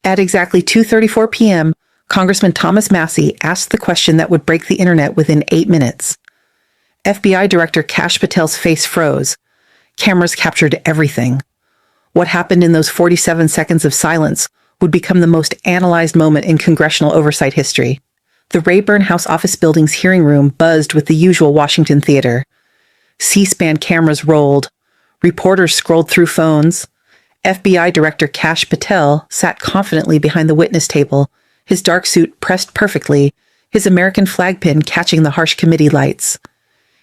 At exactly 2:34 p.m., Congressman Thomas Massie asked the question that would break the internet within 8 minutes. FBI Director Kash Patel's face froze. Cameras captured everything. What happened in those 47 seconds of silence would become the most analyzed moment in congressional oversight history. The Rayburn House Office Building's hearing room buzzed with the usual Washington theater. C-SPAN cameras rolled. Reporters scrolled through phones. FBI Director Kash Patel sat confidently behind the witness table, his dark suit pressed perfectly, his American flag pin catching the harsh committee lights.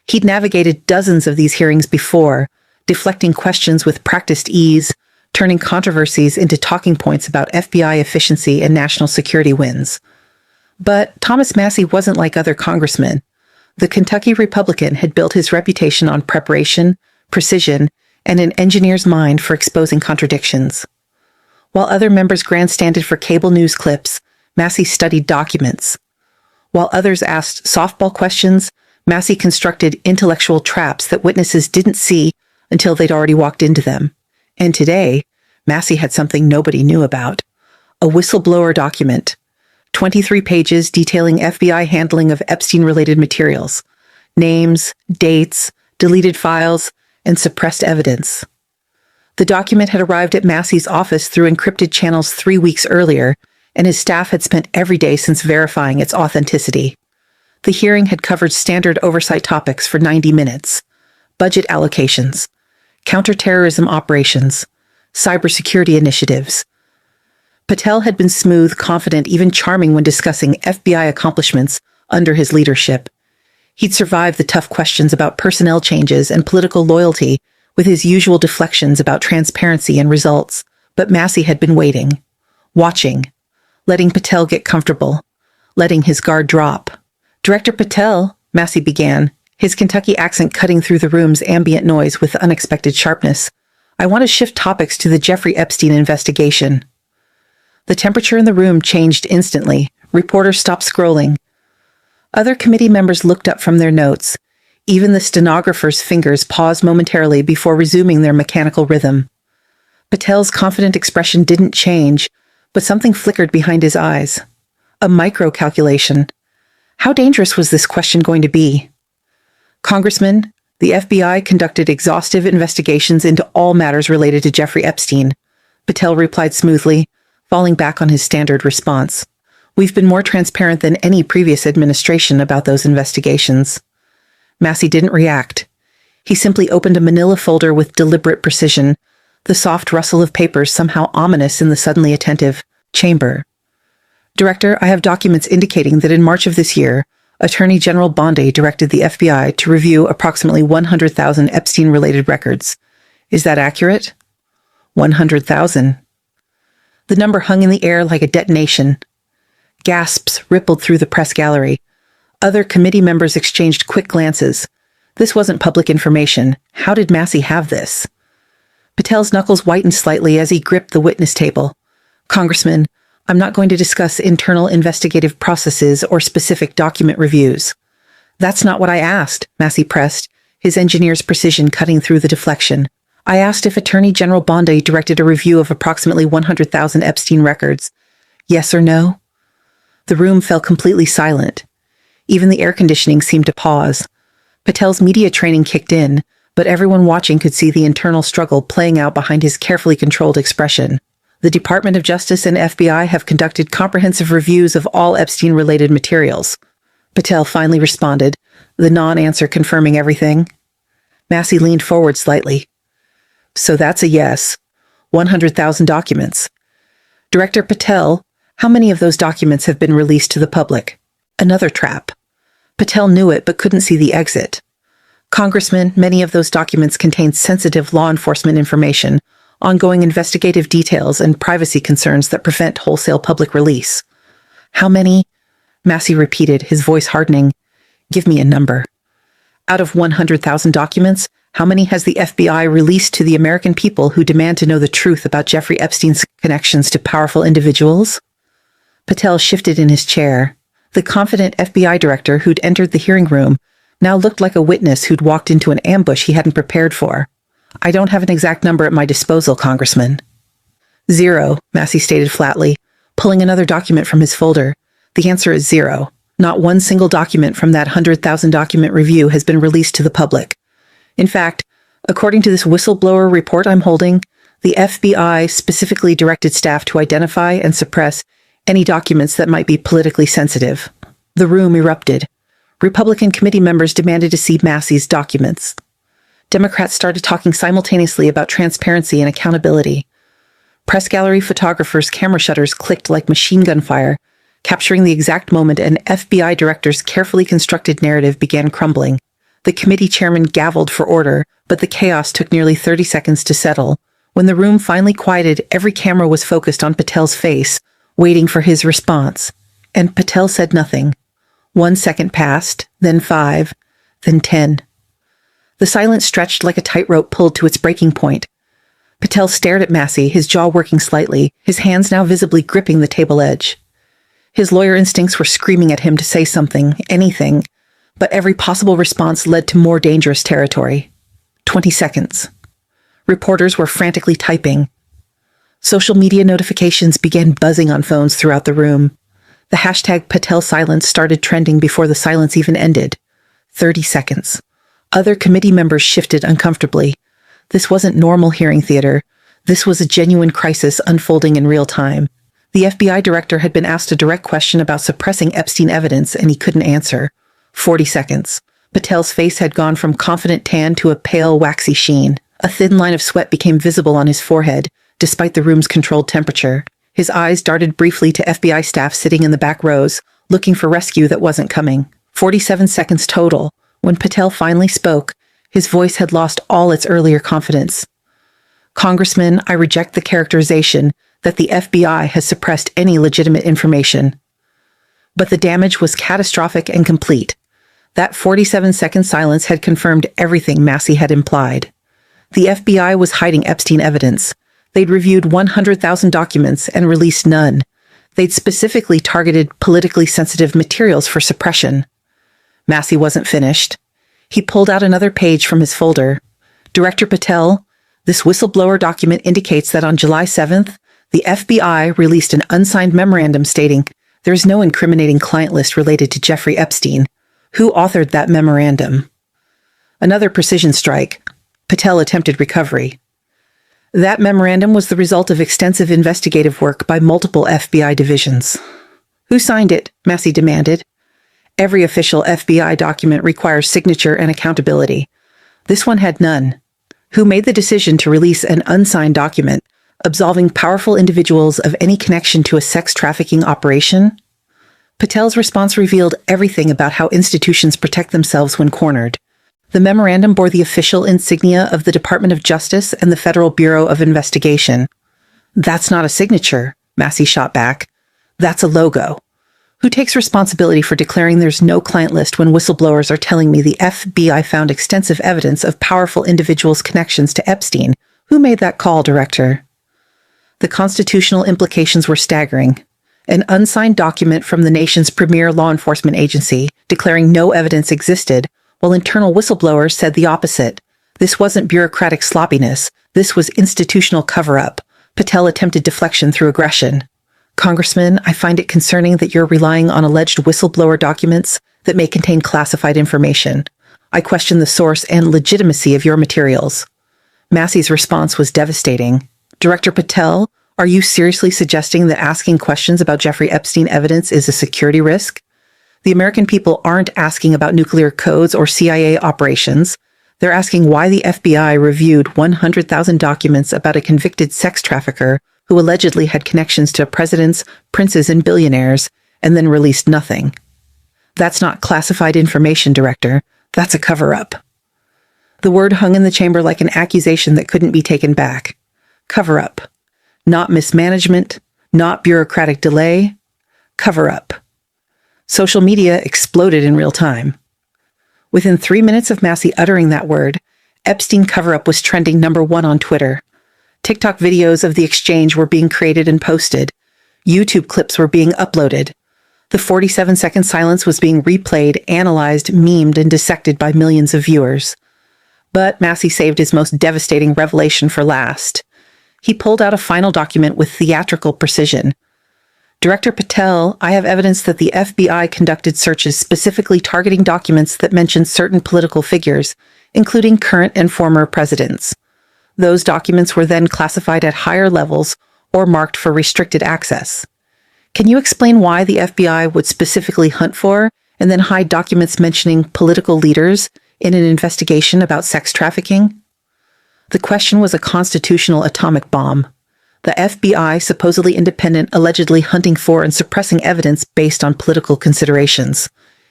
He'd navigated dozens of these hearings before, deflecting questions with practiced ease, turning controversies into talking points about FBI efficiency and national security wins. But Thomas Massie wasn't like other congressmen. The Kentucky Republican had built his reputation on preparation, precision, and an engineer's mind for exposing contradictions. While other members grandstanded for cable news clips, Massie studied documents. While others asked softball questions, Massie constructed intellectual traps that witnesses didn't see until they'd already walked into them. And today, Massie had something nobody knew about. A whistleblower document. 23 pages detailing FBI handling of Epstein-related materials. Names, dates, deleted files, and suppressed evidence. The document had arrived at Massie's office through encrypted channels 3 weeks earlier, and his staff had spent every day since verifying its authenticity. The hearing had covered standard oversight topics for 90 minutes. Budget allocations, counterterrorism operations, cybersecurity initiatives. Patel had been smooth, confident, even charming when discussing FBI accomplishments under his leadership. He'd survived the tough questions about personnel changes and political loyalty with his usual deflections about transparency and results. But Massie had been waiting, watching, letting Patel get comfortable, letting his guard drop. Director Patel, Massie began, his Kentucky accent cutting through the room's ambient noise with unexpected sharpness. I want to shift topics to the Jeffrey Epstein investigation. The temperature in the room changed instantly. Reporters stopped scrolling. Other committee members looked up from their notes. Even the stenographer's fingers paused momentarily before resuming their mechanical rhythm. Patel's confident expression didn't change, but something flickered behind his eyes. A micro-calculation. How dangerous was this question going to be? Congressman, the FBI conducted exhaustive investigations into all matters related to Jeffrey Epstein. Patel replied smoothly, falling back on his standard response. We've been more transparent than any previous administration about those investigations. Massie didn't react. He simply opened a manila folder with deliberate precision, the soft rustle of papers somehow ominous in the suddenly attentive chamber. Director, I have documents indicating that in March of this year, Attorney General Bondi directed the FBI to review approximately 100,000 Epstein-related records. Is that accurate? 100,000. The number hung in the air like a detonation. Gasps rippled through the press gallery. Other committee members exchanged quick glances. This wasn't public information. How did Massie have this? Patel's knuckles whitened slightly as he gripped the witness table. Congressman, I'm not going to discuss internal investigative processes or specific document reviews. That's not what I asked, Massie pressed, his engineer's precision cutting through the deflection. I asked if Attorney General Bondi directed a review of approximately 100,000 Epstein records. Yes or no? The room fell completely silent. Even the air conditioning seemed to pause. Patel's media training kicked in, but everyone watching could see the internal struggle playing out behind his carefully controlled expression. The Department of Justice and FBI have conducted comprehensive reviews of all Epstein-related materials. Patel finally responded, the non-answer confirming everything. Massie leaned forward slightly. So that's a yes. 100,000 documents. Director Patel, how many of those documents have been released to the public? Another trap. Patel knew it but couldn't see the exit. Congressman, many of those documents contain sensitive law enforcement information, ongoing investigative details, and privacy concerns that prevent wholesale public release. How many? Massie repeated, his voice hardening. Give me a number. Out of 100,000 documents, how many has the FBI released to the American people who demand to know the truth about Jeffrey Epstein's connections to powerful individuals? Patel shifted in his chair. The confident FBI director who'd entered the hearing room now looked like a witness who'd walked into an ambush he hadn't prepared for. I don't have an exact number at my disposal, Congressman. 0, Massie stated flatly. pulling another document from his folder. The answer is 0. Not one single document from that 100,000 document review has been released to the public. In fact, according to this whistleblower report I'm holding, the FBI specifically directed staff to identify and suppress any documents that might be politically sensitive. The room erupted. Republican committee members demanded to see Massey's documents. Democrats started talking simultaneously about transparency and accountability. Press gallery photographers' camera shutters clicked like machine gun fire, capturing the exact moment an FBI director's carefully constructed narrative began crumbling. The committee chairman gavelled for order, but the chaos took nearly 30 seconds to settle. When the room finally quieted, every camera was focused on Patel's face, waiting for his response. And Patel said nothing. 1 second passed, then 5, then 10. The silence stretched like a tightrope pulled to its breaking point. Patel stared at Massey, his jaw working slightly, his hands now visibly gripping the table edge. His lawyer instincts were screaming at him to say something, anything, but every possible response led to more dangerous territory. 20 seconds. Reporters were frantically typing. Social media notifications began buzzing on phones throughout the room. The hashtag Patel silence started trending before the silence even ended. 30 seconds. Other committee members shifted uncomfortably. This wasn't normal hearing theater. This was a genuine crisis unfolding in real time. The FBI director had been asked a direct question about suppressing Epstein evidence, and he couldn't answer. 40 seconds. Patel's face had gone from confident tan to a pale, waxy sheen. A thin line of sweat became visible on his forehead, despite the room's controlled temperature. His eyes darted briefly to FBI staff sitting in the back rows, looking for rescue that wasn't coming. 47 seconds total. When Patel finally spoke, his voice had lost all its earlier confidence. Congressman, I reject the characterization that the FBI has suppressed any legitimate information. But the damage was catastrophic and complete. That 47-second silence had confirmed everything Massey had implied. The FBI was hiding Epstein evidence. They'd reviewed 100,000 documents and released none. They'd specifically targeted politically sensitive materials for suppression. Massey wasn't finished. He pulled out another page from his folder. Director Patel, this whistleblower document indicates that on July 7th, the FBI released an unsigned memorandum stating there is no incriminating client list related to Jeffrey Epstein. Who authored that memorandum? Another precision strike. Patel attempted recovery. That memorandum was the result of extensive investigative work by multiple FBI divisions. Who signed it? Massey demanded. Every official FBI document requires signature and accountability. This one had none. Who made the decision to release an unsigned document, absolving powerful individuals of any connection to a sex trafficking operation? Patel's response revealed everything about how institutions protect themselves when cornered. The memorandum bore the official insignia of the Department of Justice and the Federal Bureau of Investigation. That's not a signature, Massey shot back. That's a logo. Who takes responsibility for declaring there's no client list when whistleblowers are telling me the FBI found extensive evidence of powerful individuals' connections to Epstein? Who made that call, Director? The constitutional implications were staggering. An unsigned document from the nation's premier law enforcement agency declaring no evidence existed, while internal whistleblowers said the opposite. This wasn't bureaucratic sloppiness. This was institutional cover-up. Patel attempted deflection through aggression. Congressman, I find it concerning that you're relying on alleged whistleblower documents that may contain classified information. I question the source and legitimacy of your materials. Massey's response was devastating. Director Patel, are you seriously suggesting that asking questions about Jeffrey Epstein evidence is a security risk? The American people aren't asking about nuclear codes or CIA operations. They're asking why the FBI reviewed 100,000 documents about a convicted sex trafficker who allegedly had connections to presidents, princes, and billionaires, and then released nothing. That's not classified information, Director. That's a cover-up. The word hung in the chamber like an accusation that couldn't be taken back. Cover-up. Not mismanagement, not bureaucratic delay. Cover-up. Social media exploded in real time. Within 3 minutes of Massey uttering that word, Epstein cover-up was trending #1 on Twitter. TikTok videos of the exchange were being created and posted. YouTube clips were being uploaded. The 47-second silence was being replayed, analyzed, memed, and dissected by millions of viewers. But Massey saved his most devastating revelation for last. He pulled out a final document with theatrical precision. Director Patel, I have evidence that the FBI conducted searches specifically targeting documents that mention certain political figures, including current and former presidents. Those documents were then classified at higher levels or marked for restricted access. Can you explain why the FBI would specifically hunt for and then hide documents mentioning political leaders in an investigation about sex trafficking? The question was a constitutional atomic bomb. The FBI, supposedly independent, allegedly hunting for and suppressing evidence based on political considerations.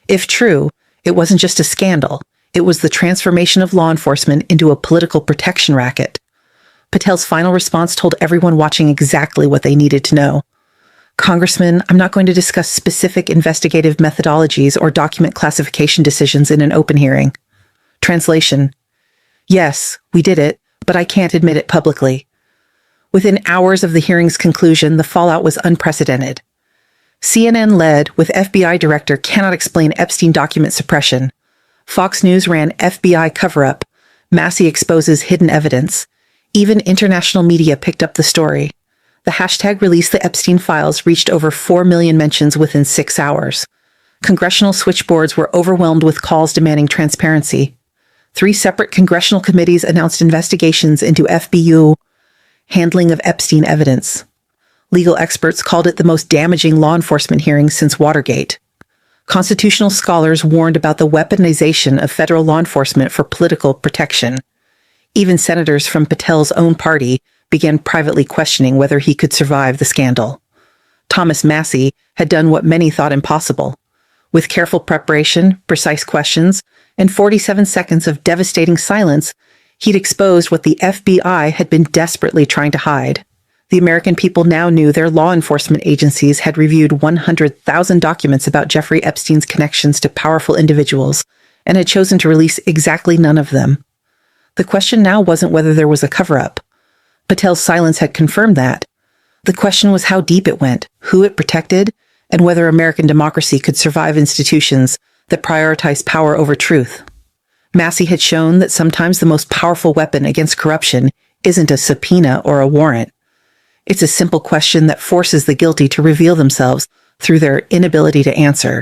If true, it wasn't just a scandal. It was the transformation of law enforcement into a political protection racket. Patel's final response told everyone watching exactly what they needed to know. Congressman, I'm not going to discuss specific investigative methodologies or document classification decisions in an open hearing. Translation: Yes, we did it, but I can't admit it publicly. Within hours of the hearing's conclusion, the fallout was unprecedented. CNN led with FBI director cannot explain Epstein document suppression. Fox News ran FBI cover-up. Massey exposes hidden evidence. Even international media picked up the story. The hashtag release the Epstein files reached over 4 million mentions within 6 hours. Congressional switchboards were overwhelmed with calls demanding transparency. 3 separate congressional committees announced investigations into FBU handling of Epstein evidence. Legal experts called it the most damaging law enforcement hearing since Watergate. Constitutional scholars warned about the weaponization of federal law enforcement for political protection. Even senators from Patel's own party began privately questioning whether he could survive the scandal. Thomas Massie had done what many thought impossible. With careful preparation, precise questions, and 47 seconds of devastating silence, he'd exposed what the FBI had been desperately trying to hide. The American people now knew their law enforcement agencies had reviewed 100,000 documents about Jeffrey Epstein's connections to powerful individuals and had chosen to release exactly none of them. The question now wasn't whether there was a cover-up. Patel's silence had confirmed that. The question was how deep it went, who it protected, and whether American democracy could survive institutions that prioritize power over truth. Massey had shown that sometimes the most powerful weapon against corruption isn't a subpoena or a warrant. It's a simple question that forces the guilty to reveal themselves through their inability to answer.